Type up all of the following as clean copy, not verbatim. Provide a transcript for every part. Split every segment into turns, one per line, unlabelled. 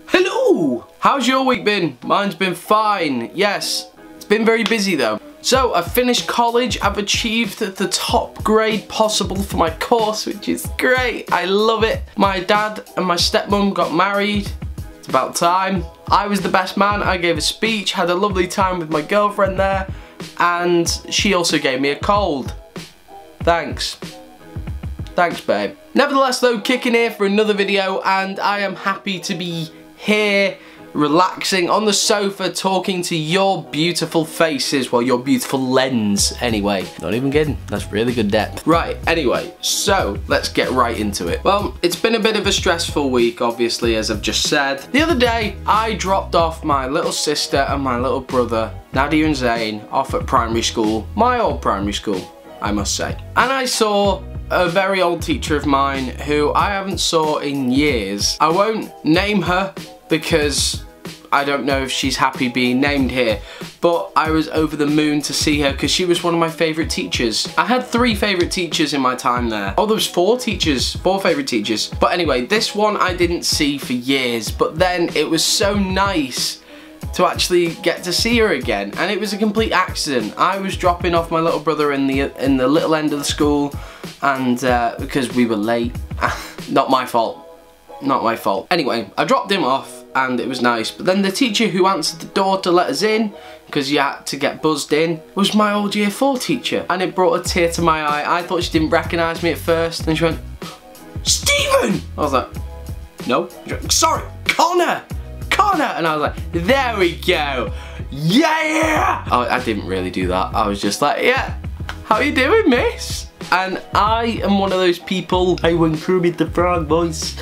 Hello! How's your week been? Mine's been fine. Yes, it's been very busy though. So I've finished college, I've achieved the top grade possible for my course, which is great. I love it. My dad and my stepmom got married. It's about time. I was the best man. I gave a speech, had a lovely time with my girlfriend there, and she also gave me a cold. Thanks. Thanks, babe. Nevertheless though, kicking here for another video, and I am happy to be here, relaxing on the sofa, talking to your beautiful faces, well, your beautiful lens anyway. Not even kidding, that's really good depth. Right, anyway, so let's get right into it. Well, it's been a bit of a stressful week, obviously, as I've just said. The other day, I dropped off my little sister and my little brother, Nadia and Zayn, off at primary school, my old primary school, I must say. And I saw a very old teacher of mine who I haven't saw in years. I won't name her because I don't know if she's happy being named here, but I was over the moon to see her because she was one of my favourite teachers. I had 3 favourite teachers in my time there. Oh, there was 4 favourite teachers. But anyway, this one I didn't see for years, but then it was so nice to actually get to see her again, and it was a complete accident. I was dropping off my little brother in the little end of the school, and because we were late, not my fault. Not my fault. Anyway, I dropped him off and it was nice, but then the teacher who answered the door to let us in, because you had to get buzzed in, was my old year 4 teacher, and it brought a tear to my eye. I thought she didn't recognise me at first, and she went, "Stephen!" I was like, "No." She went, "Sorry, Connor! Connor!" And I was like, "There we go! Yeah!" I didn't really do that. I was just like, "Yeah, how you doing, miss?" And I am one of those people, I went Kermit the Frog voice.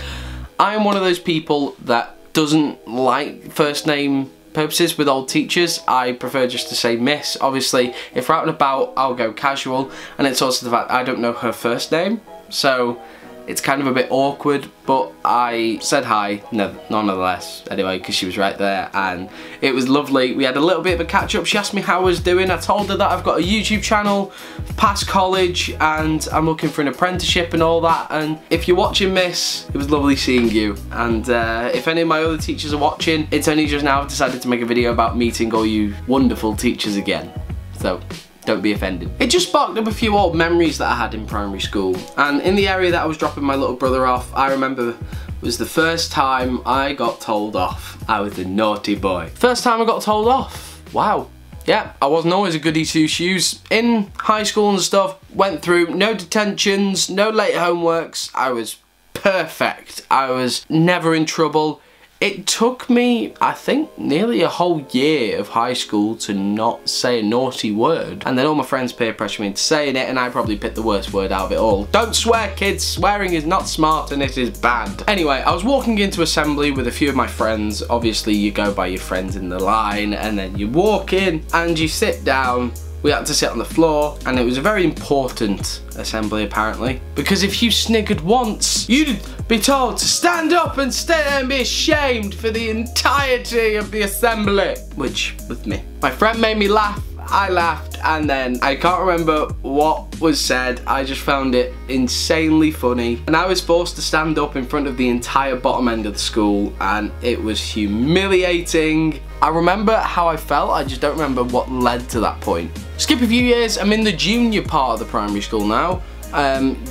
I am one of those people that doesn't like first name purposes with old teachers. I prefer just to say miss. Obviously, if we're out and about, I'll go casual, and it's also the fact I don't know her first name, so it's kind of a bit awkward, but I said hi nonetheless anyway, because she was right there, and it was lovely. We had a little bit of a catch up. She asked me how I was doing. I told her that I've got a YouTube channel, past college, and I'm looking for an apprenticeship and all that. And if you're watching, miss, it was lovely seeing you. And if any of my other teachers are watching, it's only just now I've decided to make a video about meeting all you wonderful teachers again, so don't be offended. It just sparked up a few old memories that I had in primary school, and in the area that I was dropping my little brother off, I remember was the first time I got told off. I was a naughty boy. First time I got told off. Wow. Yeah, I wasn't always a goody two shoes. In high school and stuff, went through no detentions, no late homeworks. I was perfect. I was never in trouble. It took me, I think, nearly a whole year of high school to not say a naughty word. And then all my friends peer pressured me into saying it, and I probably picked the worst word out of it all. Don't swear, kids. Swearing is not smart and it is bad. Anyway, I was walking into assembly with a few of my friends. Obviously, you go by your friends in the line, and then you walk in and you sit down. We had to sit on the floor, and it was a very important assembly apparently, because if you sniggered once, you'd be told to stand up and stay there and be ashamed for the entirety of the assembly, which was me. My friend made me laugh, I laughed, and then I can't remember what was said. I just found it insanely funny, and I was forced to stand up in front of the entire bottom end of the school, and it was humiliating. I remember how I felt, I just don't remember what led to that point. Skip a few years, I'm in the junior part of the primary school now.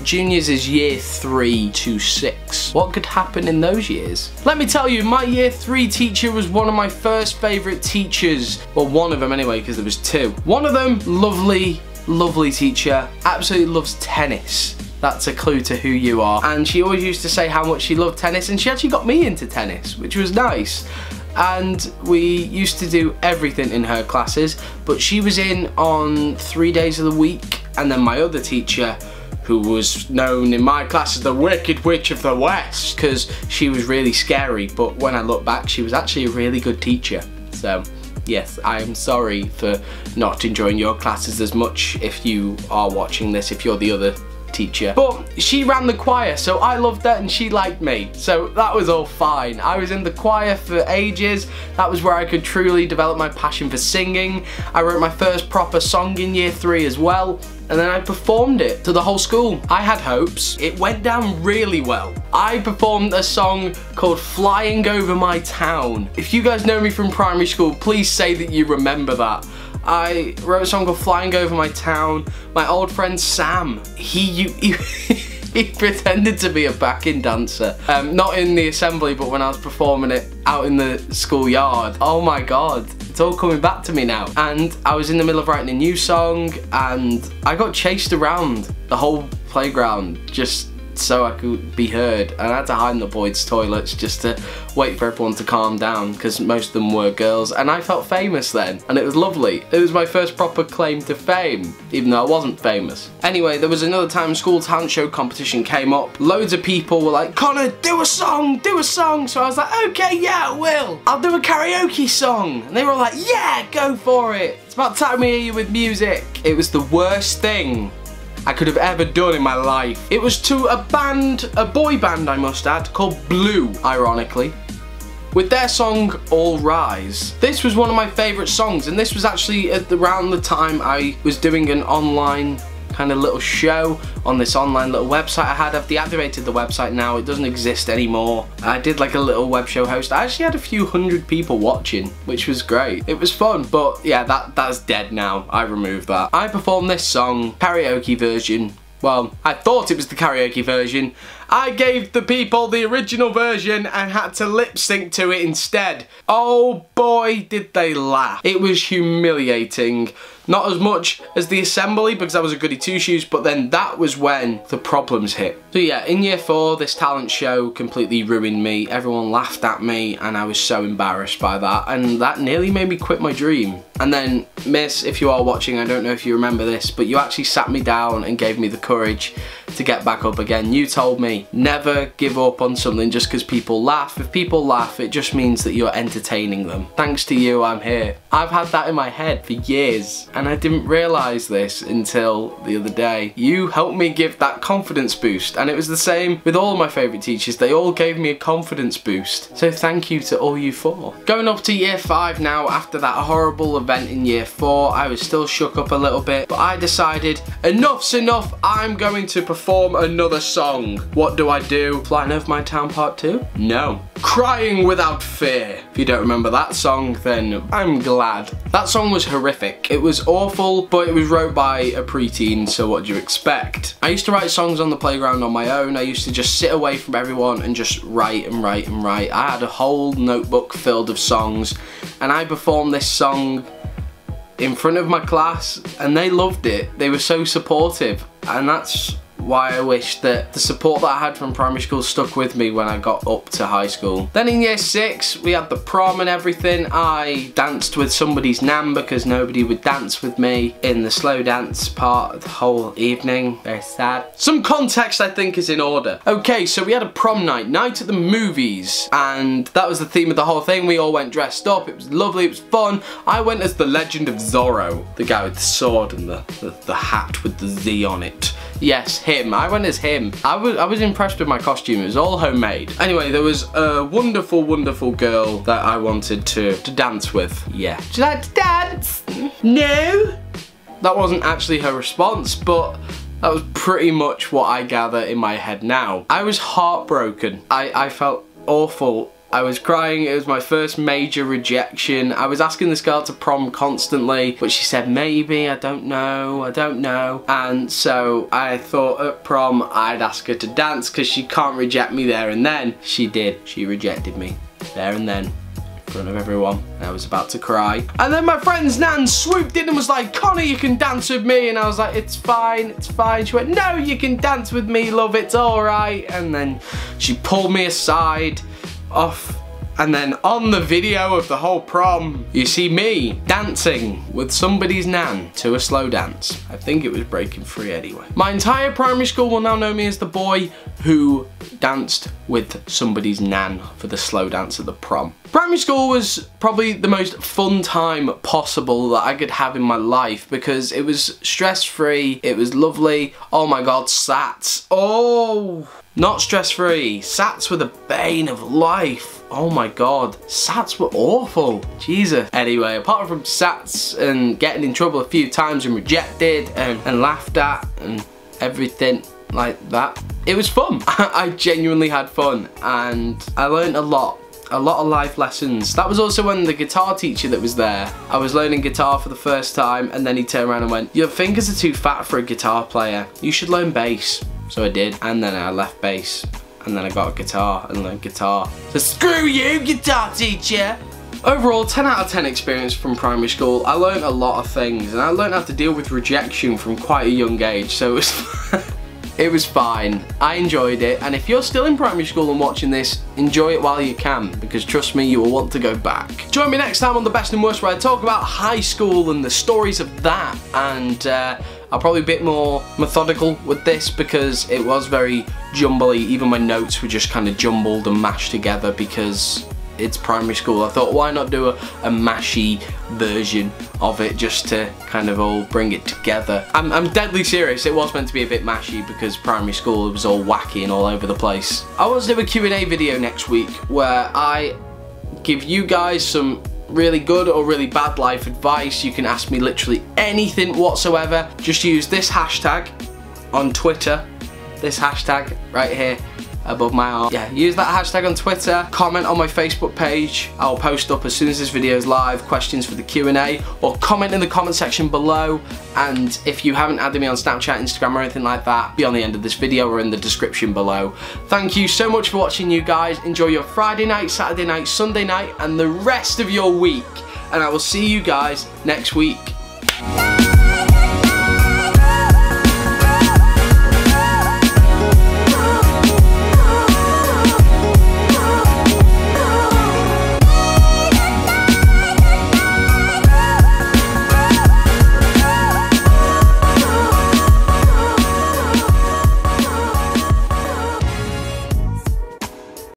Juniors is year 3 to 6. What could happen in those years? Let me tell you, my year 3 teacher was one of my first favourite teachers. Well, one of them anyway, because there was 2. One of them, lovely, lovely teacher, absolutely loves tennis. That's a clue to who you are. And she always used to say how much she loved tennis, and she actually got me into tennis, which was nice. And we used to do everything in her classes, but she was in on 3 days of the week, and then my other teacher, who was known in my class as the Wicked Witch of the West, because she was really scary, but when I look back, she was actually a really good teacher. So yes, I am sorry for not enjoying your classes as much if you are watching this, if you're the other teacher. But she ran the choir, so I loved her and she liked me, so that was all fine. I was in the choir for ages. That was where I could truly develop my passion for singing. I wrote my first proper song in year 3 as well, and then I performed it to the whole school. I had hopes. It went down really well. I performed a song called Flying Over My Town. If you guys know me from primary school, please say that you remember that. I wrote a song called Flying Over My Town. My old friend Sam, he pretended to be a backing dancer. Not in the assembly, but when I was performing it out in the schoolyard. Oh my God, it's all coming back to me now. And I was in the middle of writing a new song, and I got chased around the whole playground just so I could be heard, and I had to hide in the boys' toilets just to wait for everyone to calm down, because most of them were girls, and I felt famous then, and it was lovely. It was my first proper claim to fame, even though I wasn't famous. Anyway, there was another time school talent show competition came up. Loads of people were like, Connor, do a song, do a song. So I was like, okay, yeah, I will. I'll do a karaoke song. And they were all like, yeah, go for it. It's about time we hear you with music. It was the worst thing I could have ever done in my life. It was to a band, a boy band I must add, called Blue, ironically, with their song All Rise. This was one of my favourite songs, and this was actually around the time I was doing an online kind of little show on this online little website I had. I've deactivated the website now, it doesn't exist anymore. I did like a little web show host. I actually had a few hundred people watching, which was great. It was fun, but yeah, that's dead now. I removed that. I performed this song, karaoke version. Well, I thought it was the karaoke version. I gave the people the original version and had to lip sync to it instead. Oh boy, did they laugh. It was humiliating. Not as much as the assembly because I was a goody two-shoes, but then that was when the problems hit. So yeah, in year 4, this talent show completely ruined me. Everyone laughed at me and I was so embarrassed by that, and that nearly made me quit my dream. And then, Miss, if you are watching, I don't know if you remember this, but you actually sat me down and gave me the courage to get back up again. You told me, never give up on something just because people laugh. If people laugh, it just means that you're entertaining them. Thanks to you, I'm here. I've had that in my head for years, and I didn't realise this until the other day. You helped me give that confidence boost, and it was the same with all of my favourite teachers. They all gave me a confidence boost. So thank you to all you 4. Going up to year 5 now, after that horrible event in year 4, I was still shook up a little bit, but I decided enough's enough. I'm going to perform another song. What do I do? Flying Over My Town Part 2? No. Crying Without Fear. If you don't remember that song, then I'm glad. That song was horrific. It was awful, but it was wrote by a preteen, so what do you expect? I used to write songs on the playground on my own. I used to just sit away from everyone and just write and write and write. I had a whole notebook filled of songs, and I performed this song in front of my class, and they loved it. They were so supportive, and that's why I wish that the support that I had from primary school stuck with me when I got up to high school. Then in year 6, we had the prom and everything. I danced with somebody's nan because nobody would dance with me in the slow dance part of the whole evening. Very sad. Some context I think is in order. Okay, so we had a prom night, night at the movies, and that was the theme of the whole thing. We all went dressed up. It was lovely, it was fun. I went as the Legend of Zorro, the guy with the sword and the hat with the Z on it. Yes, him. I went as him. I was impressed with my costume. It was all homemade. Anyway, there was a wonderful, wonderful girl that I wanted to dance with. Yeah. Would you like to dance? No. That wasn't actually her response, but that was pretty much what I gather in my head now. I was heartbroken. I felt awful. I was crying. It was my first major rejection. I was asking this girl to prom constantly, but she said maybe, I don't know. And so I thought at prom I'd ask her to dance because she can't reject me there and then. She did. She rejected me there and then in front of everyone. I was about to cry. And then my friend's nan swooped in and was like, Connor, you can dance with me. And I was like, it's fine, it's fine. She went, no, you can dance with me, love, it's all right. And then she pulled me aside off, and then on the video of the whole prom, you see me dancing with somebody's nan to a slow dance. I think it was Breaking Free anyway. My entire primary school will now know me as the boy who danced with somebody's nan for the slow dance at the prom. Primary school was probably the most fun time possible that I could have in my life because it was stress-free, it was lovely. Oh my god, SATs. Oh, not stress-free. SATs were the bane of life. Oh my god, SATs were awful. Jesus. Anyway, apart from SATs and getting in trouble a few times and rejected and laughed at and everything like that, it was fun. I genuinely had fun and I learned a lot of life lessons. That was also when the guitar teacher that was there, I was learning guitar for the first time, and then he turned around and went, "Your fingers are too fat for a guitar player. You should learn bass." So I did, and then I left bass, and then I got a guitar and learned guitar. So screw you, guitar teacher! Overall, 10 out of 10 experience from primary school. I learned a lot of things, and I learned how to deal with rejection from quite a young age, so it was it was fine. I enjoyed it, and if you're still in primary school and watching this, enjoy it while you can, because trust me, you will want to go back. Join me next time on The Best and Worst, where I talk about high school and the stories of that, and I'll probably be a bit more methodical with this because it was very jumbly. Even my notes were just kind of jumbled and mashed together because it's primary school. I thought, why not do a mashy version of it just to kind of all bring it together. I'm deadly serious, it was meant to be a bit mashy because primary school was all wacky and all over the place. I want to do a Q&A video next week where I give you guys some really good or really bad life advice. You can ask me literally anything whatsoever. Just use this hashtag on Twitter, this hashtag right here above my arm. Yeah, use that hashtag on Twitter, comment on my Facebook page. I'll post up as soon as this video is live questions for the Q&A, or comment in the comment section below. And if you haven't added me on Snapchat, Instagram or anything like that, be on the end of this video or in the description below. Thank you so much for watching, you guys. Enjoy your Friday night, Saturday night, Sunday night and the rest of your week, and I will see you guys next week.